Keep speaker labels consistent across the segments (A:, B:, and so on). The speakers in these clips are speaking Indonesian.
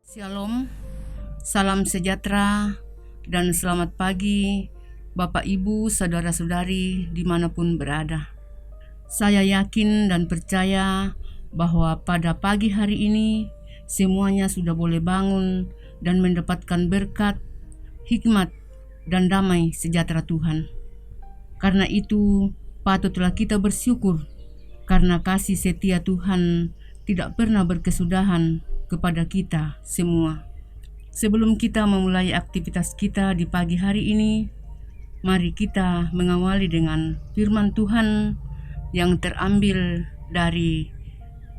A: Shalom, salam sejahtera, dan selamat pagi Bapak Ibu, Saudara-saudari dimanapun berada. Saya yakin dan percaya bahwa pada pagi hari ini semuanya sudah boleh bangun dan mendapatkan berkat, hikmat, dan damai sejahtera Tuhan. Karena itu patutlah kita bersyukur karena kasih setia Tuhan tidak pernah berkesudahan kepada kita semua. Sebelum kita memulai aktivitas kita di pagi hari ini, mari kita mengawali dengan firman Tuhan yang terambil dari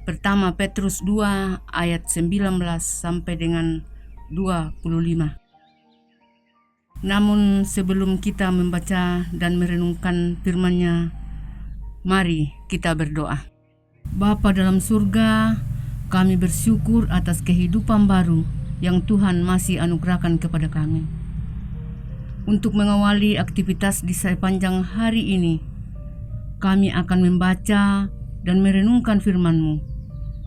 A: pertama Petrus 2 ayat 19 sampai dengan 25. Namun sebelum kita membaca dan merenungkan firman-Nya, mari kita berdoa. Bapa dalam surga, kami bersyukur atas kehidupan baru yang Tuhan masih anugerahkan kepada kami. Untuk mengawali aktivitas di sepanjang hari ini, kami akan membaca dan merenungkan firman-Mu.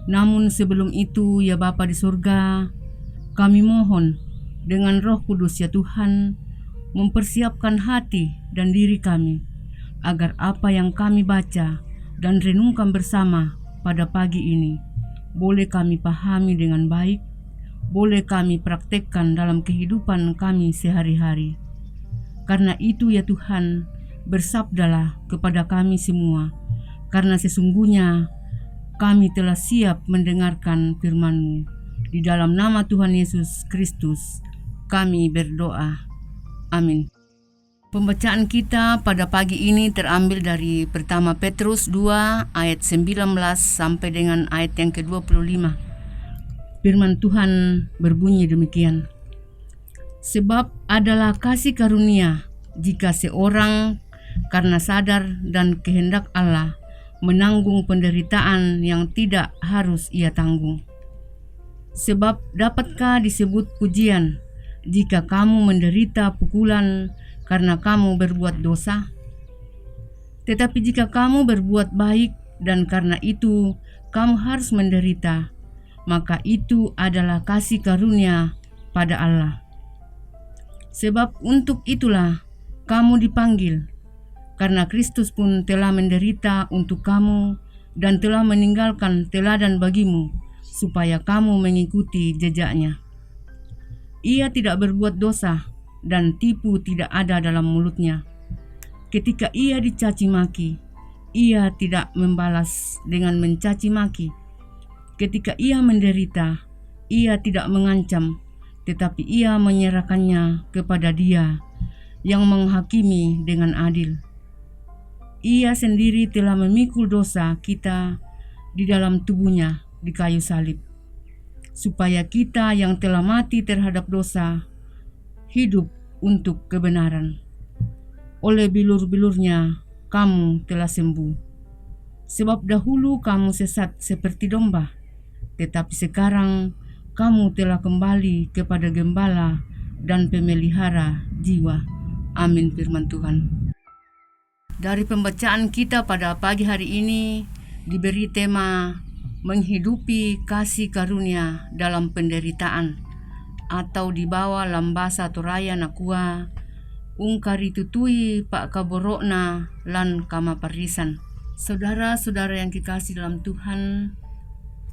A: Namun sebelum itu, ya Bapa di surga, kami mohon dengan Roh Kudus ya Tuhan, mempersiapkan hati dan diri kami, agar apa yang kami baca dan renungkan bersama pada pagi ini boleh kami pahami dengan baik, boleh kami praktekkan dalam kehidupan kami sehari-hari. Karena itu ya Tuhan, bersabdalah kepada kami semua, karena sesungguhnya kami telah siap mendengarkan firman-Mu. Di dalam nama Tuhan Yesus Kristus, kami berdoa. Amin. Pembacaan kita pada pagi ini terambil dari pertama Petrus 2 ayat 19 sampai dengan ayat yang ke-25. Firman Tuhan berbunyi demikian. Sebab adalah kasih karunia jika seorang karena sadar dan kehendak Allah menanggung penderitaan yang tidak harus ia tanggung. Sebab dapatkah disebut pujian jika kamu menderita pukulan karena kamu berbuat dosa? Tetapi jika kamu berbuat baik dan karena itu kamu harus menderita, maka itu adalah kasih karunia pada Allah. Sebab untuk itulah kamu dipanggil, karena Kristus pun telah menderita untuk kamu dan telah meninggalkan teladan bagimu, supaya kamu mengikuti jejaknya. Ia tidak berbuat dosa, dan tipu tidak ada dalam mulutnya. Ketika ia dicaci maki, ia tidak membalas dengan mencaci maki. Ketika ia menderita, ia tidak mengancam, tetapi ia menyerahkannya kepada Dia yang menghakimi dengan adil. Ia sendiri telah memikul dosa kita di dalam tubuhnya di kayu salib, supaya kita yang telah mati terhadap dosa hidup untuk kebenaran. Oleh bilur-bilurnya kamu telah sembuh. Sebab dahulu kamu sesat seperti domba, tetapi sekarang kamu telah kembali kepada gembala dan pemelihara jiwa. Amin firman Tuhan. Dari pembacaan kita pada pagi hari ini diberi tema menghidupi kasih karunia dalam penderitaan, atau di bawah lambasa toraya nakua ungkari tutui pak kaborokna lan kama parisan. Saudara-saudara yang kekasih dalam Tuhan,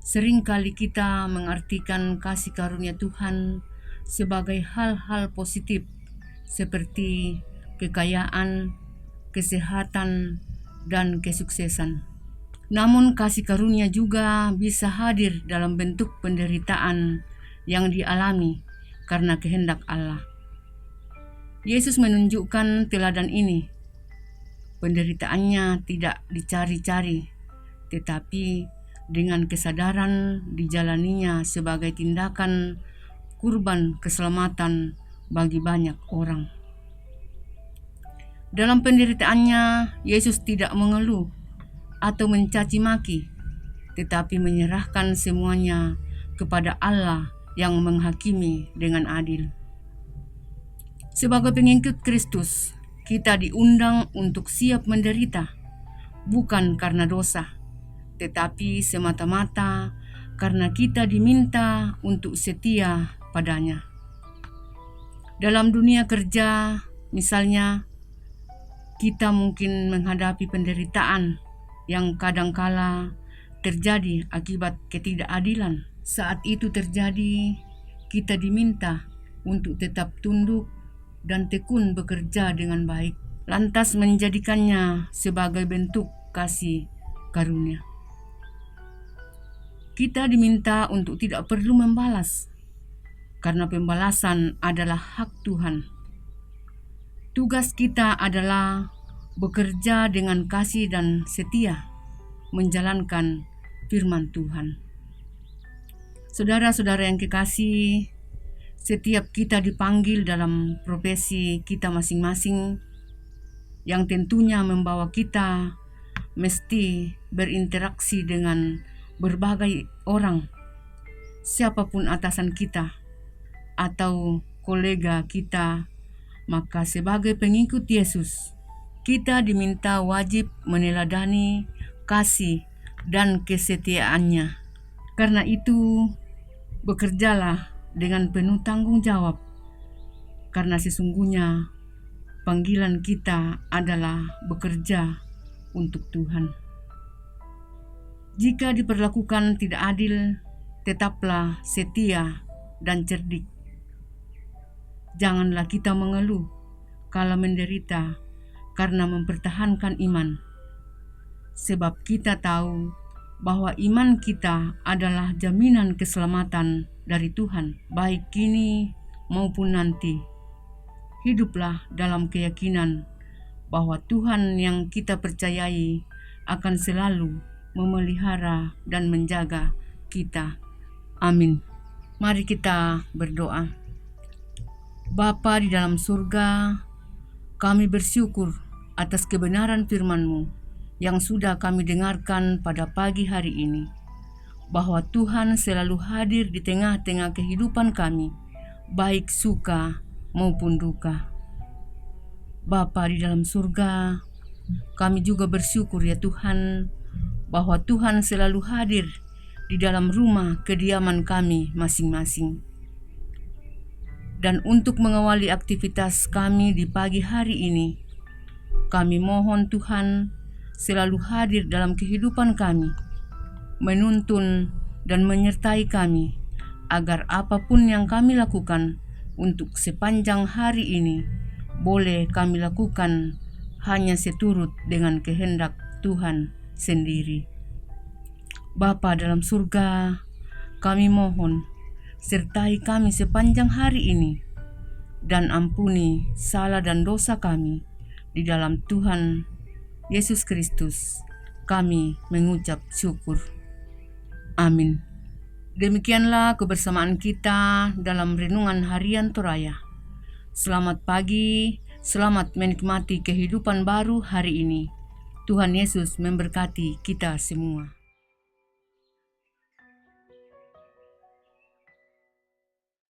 A: seringkali kita mengartikan kasih karunia Tuhan sebagai hal-hal positif seperti kekayaan, kesehatan, dan kesuksesan. Namun kasih karunia juga bisa hadir dalam bentuk penderitaan yang dialami karena kehendak Allah. Yesus menunjukkan teladan ini. Penderitaannya tidak dicari-cari, tetapi dengan kesadaran dijalaninya sebagai tindakan kurban keselamatan bagi banyak orang. Dalam penderitaannya, Yesus tidak mengeluh atau mencaci maki, tetapi menyerahkan semuanya kepada Allah yang menghakimi dengan adil. Sebagai pengikut Kristus, kita diundang untuk siap menderita, bukan karena dosa, tetapi semata-mata karena kita diminta untuk setia padanya. Dalam dunia kerja, misalnya, kita mungkin menghadapi penderitaan yang kadangkala terjadi akibat ketidakadilan. Saat itu terjadi, kita diminta untuk tetap tunduk dan tekun bekerja dengan baik, lantas menjadikannya sebagai bentuk kasih karunia. Kita diminta untuk tidak perlu membalas, karena pembalasan adalah hak Tuhan. Tugas kita adalah bekerja dengan kasih dan setia, menjalankan firman Tuhan. Saudara-saudara yang kekasih, setiap kita dipanggil dalam profesi kita masing-masing, yang tentunya membawa kita mesti berinteraksi dengan berbagai orang, siapapun atasan kita atau kolega kita. Maka sebagai pengikut Yesus, kita diminta wajib meneladani kasih dan kesetiaannya. Karena itu, bekerjalah dengan penuh tanggung jawab, karena sesungguhnya panggilan kita adalah bekerja untuk Tuhan. Jika diperlakukan tidak adil, tetaplah setia dan cerdik. Janganlah kita mengeluh kalau menderita karena mempertahankan iman, sebab kita tahu bahwa iman kita adalah jaminan keselamatan dari Tuhan, baik kini maupun nanti. Hiduplah dalam keyakinan bahwa Tuhan yang kita percayai akan selalu memelihara dan menjaga kita. Amin. Mari kita berdoa. Bapa di dalam surga, kami bersyukur atas kebenaran firman-Mu yang sudah kami dengarkan pada pagi hari ini, bahwa Tuhan selalu hadir di tengah-tengah kehidupan kami, baik suka maupun duka. Bapa di dalam surga, kami juga bersyukur ya Tuhan, bahwa Tuhan selalu hadir di dalam rumah kediaman kami masing-masing. Dan untuk mengawali aktivitas kami di pagi hari ini, kami mohon Tuhan selalu hadir dalam kehidupan kami, menuntun dan menyertai kami, agar apapun yang kami lakukan untuk sepanjang hari ini, boleh kami lakukan hanya seturut dengan kehendak Tuhan sendiri. Bapa dalam surga, kami mohon, sertai kami sepanjang hari ini, dan ampuni salah dan dosa kami. Di dalam Tuhan Yesus Kristus, kami mengucap syukur. Amin. Demikianlah kebersamaan kita dalam renungan harian Toraya. Selamat pagi, selamat menikmati kehidupan baru hari ini. Tuhan Yesus memberkati kita semua.